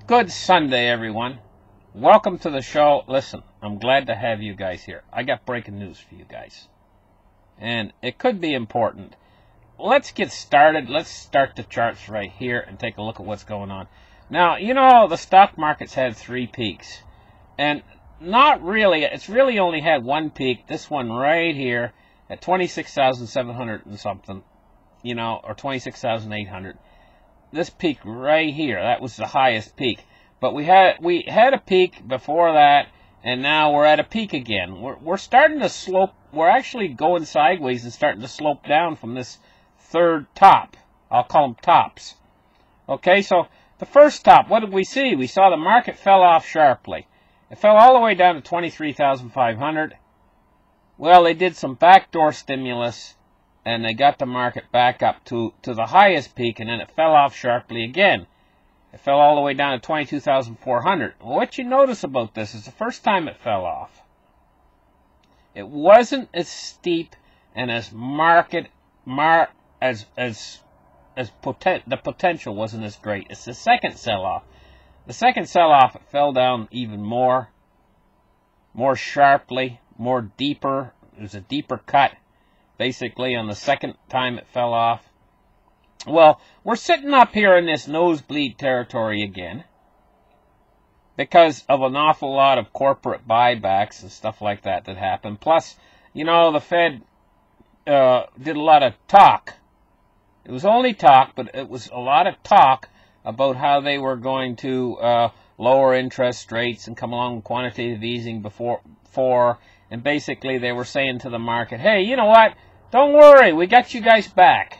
Good Sunday, everyone. Welcome to the show. Listen, I'm glad to have you guys here. I got breaking news for you guys. And it could be important. Let's get started. Let's start the charts right here and take a look at what's going on. Now, you know, the stock market's had 3 peaks. And not really. It's really only had one peak. This one right here at 26,700 and something. You know, or 26,800. This peak right here, that was the highest peak. But we had a peak before that, and now we're at a peak again. We're starting to slope. We're actually going sideways and starting to slope down from this third top. I'll call them tops. Okay, so the first top, what did we see? We saw the market fell off sharply. It fell all the way down to 23,500. Well, they did some backdoor stimulus, and they got the market back up to the highest peak, and then it fell off sharply again. It fell all the way down to 22,400. What you notice about this is the first time it fell off, it wasn't as steep and as the potential wasn't as great. It's the second sell-off. The second sell-off, it fell down even more sharply, more deeper. It was a deeper cut. Basically, on the second time it fell off. Well, we're sitting up here in this nosebleed territory again because of an awful lot of corporate buybacks and stuff like that happened. Plus, you know, the Fed did a lot of talk. It was only talk, but it was a lot of talk about how they were going to lower interest rates and come along with quantitative easing before. And basically, they were saying to the market, hey, you know what? Don't worry. We got you guys back.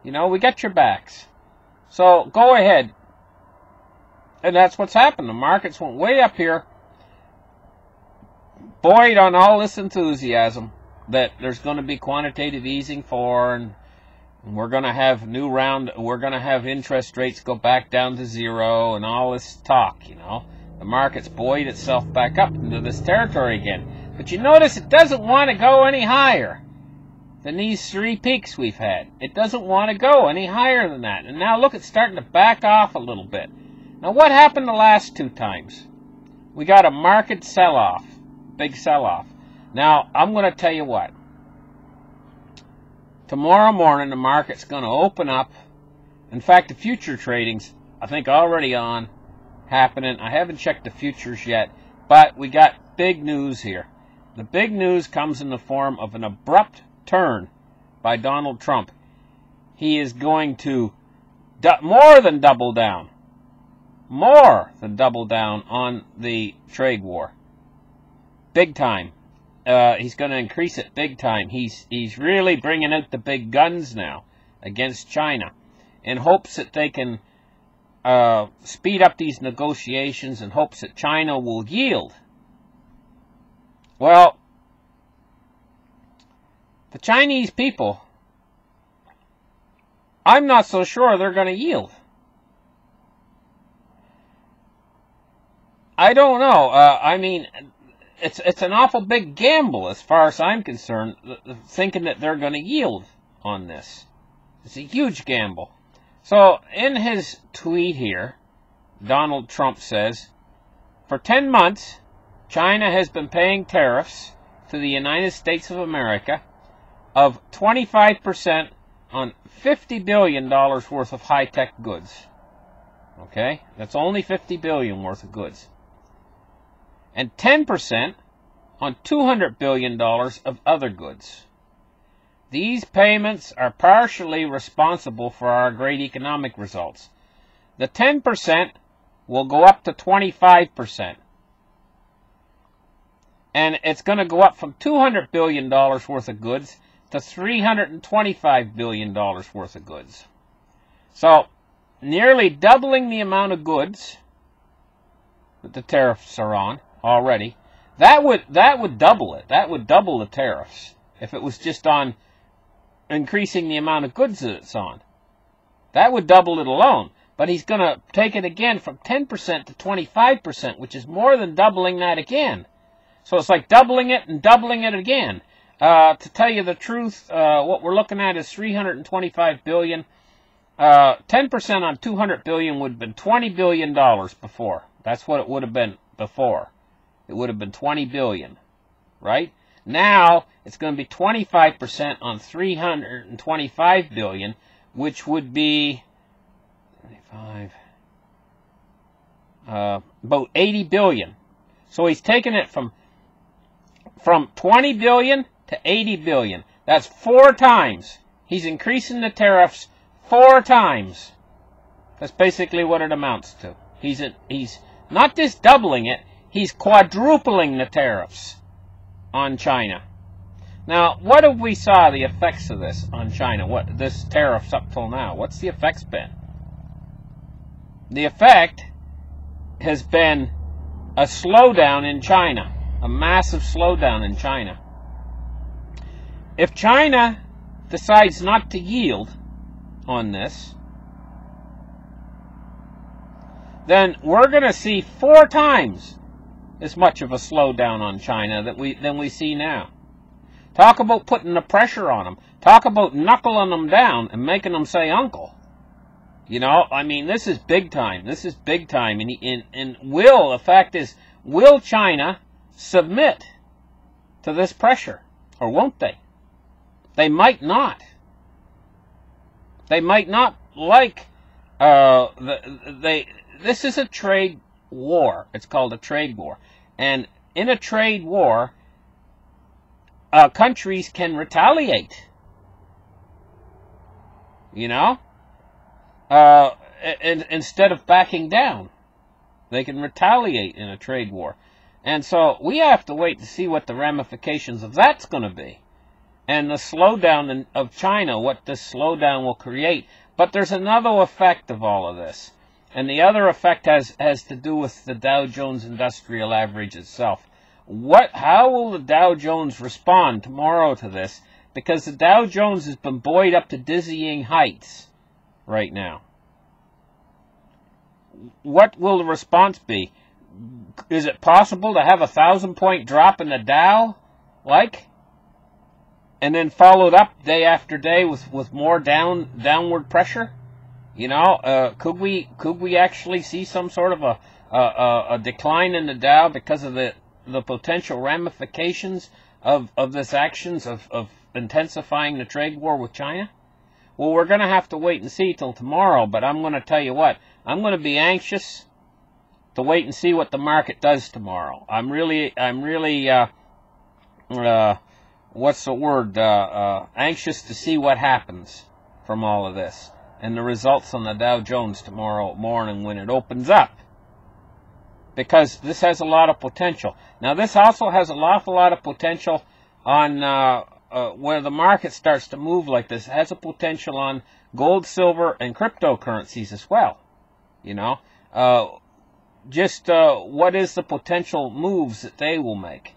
You know, we got your backs. So, go ahead. And that's what's happened. The markets went way up here, buoyed on all this enthusiasm that there's going to be quantitative easing and we're going to have we're going to have interest rates go back down to 0 and all this talk, you know. The market's buoyed itself back up into this territory again. But you notice it doesn't want to go any higher than these 3 peaks we've had. It doesn't want to go any higher than that. And now look, it's starting to back off a little bit. Now what happened the last 2 times? We got a market sell-off, big sell-off. Now, I'm going to tell you what. Tomorrow morning, the market's going to open up. In fact, the future trading's, I think, already on, happening. I haven't checked the futures yet, but we got big news here. The big news comes in the form of an abrupt turn by Donald Trump. He is going to more than double down on the trade war. Big time. He's going to increase it big time. He's really bringing out the big guns now against China in hopes that they can speed up these negotiations, in hopes that China will yield. Well, the Chinese people, I'm not so sure they're going to yield. I don't know. I mean, it's an awful big gamble as far as I'm concerned, thinking that they're going to yield on this. It's a huge gamble. So, in his tweet here, Donald Trump says, for 10 months, China has been paying tariffs to the United States of America of 25% on $50 billion worth of high-tech goods. Okay? That's only $50 billion worth of goods. And 10% on $200 billion of other goods. These payments are partially responsible for our great economic results. The 10% will go up to 25%. And it's going to go up from $200 billion worth of goods to $325 billion worth of goods. So, nearly doubling the amount of goods that the tariffs are on already. That would double it. That would double the tariffs if it was just on increasing the amount of goods that it's on. That would double it alone. But he's going to take it again from 10% to 25%, which is more than doubling that again. So it's like doubling it and doubling it again. To tell you the truth, what we're looking at is $325 billion 10% on 200 billion would have been $20 billion before. That's what it would have been before. It would have been 20 billion, right? Now it's going to be 25% on 325 billion, which would be 25, about 80 billion. So he's taken it from 20 billion to 80 billion. That's 4 times. He's increasing the tariffs 4 times. That's basically what it amounts to. He's not just doubling it, he's quadrupling the tariffs on China. Now, what have we saw the effects of this on China? What this tariffs up till now? What's the effects been? The effect has been a slowdown in China, a massive slowdown in China. If China decides not to yield on this, then we're going to see 4 times as much of a slowdown on China than we see now. Talk about putting the pressure on them. Talk about knuckling them down and making them say uncle. You know, I mean, this is big time. This is big time. And the fact is, will China submit to this pressure? Or won't they? They might not. They might not like, this is a trade war. It's called a trade war. And in a trade war, countries can retaliate. You know? Instead of backing down, they can retaliate in a trade war. And so we have to wait to see what the ramifications of that's going to be. And the slowdown of China, what this slowdown will create. But there's another effect of all of this. And the other effect has to do with the Dow Jones Industrial Average itself. How will the Dow Jones respond tomorrow to this? Because the Dow Jones has been buoyed up to dizzying heights right now. What will the response be? Is it possible to have a 1,000-point drop in the Dow, and then followed up day after day with more downward pressure? You know, could we actually see some sort of a decline in the Dow because of the potential ramifications of this actions of intensifying the trade war with China? Well, we're going to have to wait and see till tomorrow, but I'm going to tell you what, I'm going to be anxious to wait and see what the market does tomorrow. I'm really what's the word, anxious to see what happens from all of this and the results on the Dow Jones tomorrow morning when it opens up. Because this has a lot of potential. Now, this also has an awful lot of potential on where the market starts to move like this. It has a potential on gold, silver, and cryptocurrencies as well. You know, what is the potential moves that they will make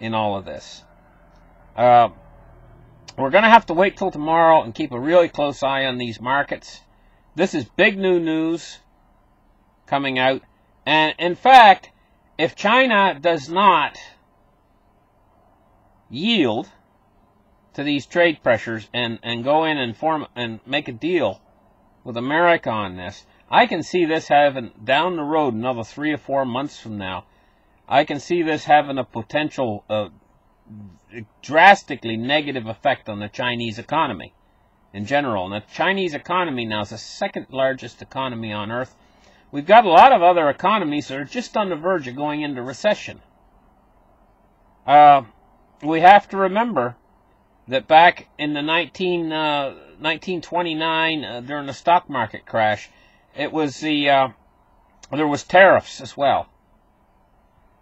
in all of this? We're going to have to wait till tomorrow and keep a really close eye on these markets. This is big new news coming out. And in fact, if China does not yield to these trade pressures and go in and make a deal with America on this, I can see this having, down the road, another 3 or 4 months from now, I can see this having a potential drastically negative effect on the Chinese economy in general. And the Chinese economy now is the 2nd largest economy on earth. We've got a lot of other economies that are just on the verge of going into recession. We have to remember that back in the 1929, during the stock market crash, it was there was tariffs as well.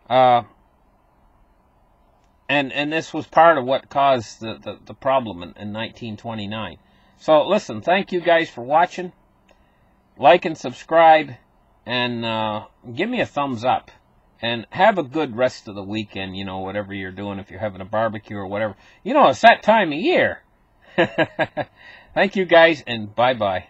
And this was part of what caused the problem in 1929. So listen, thank you guys for watching. Like and subscribe, and give me a thumbs up. And have a good rest of the weekend, you know, whatever you're doing, if you're having a barbecue or whatever. You know, it's that time of year. Thank you guys, and bye-bye.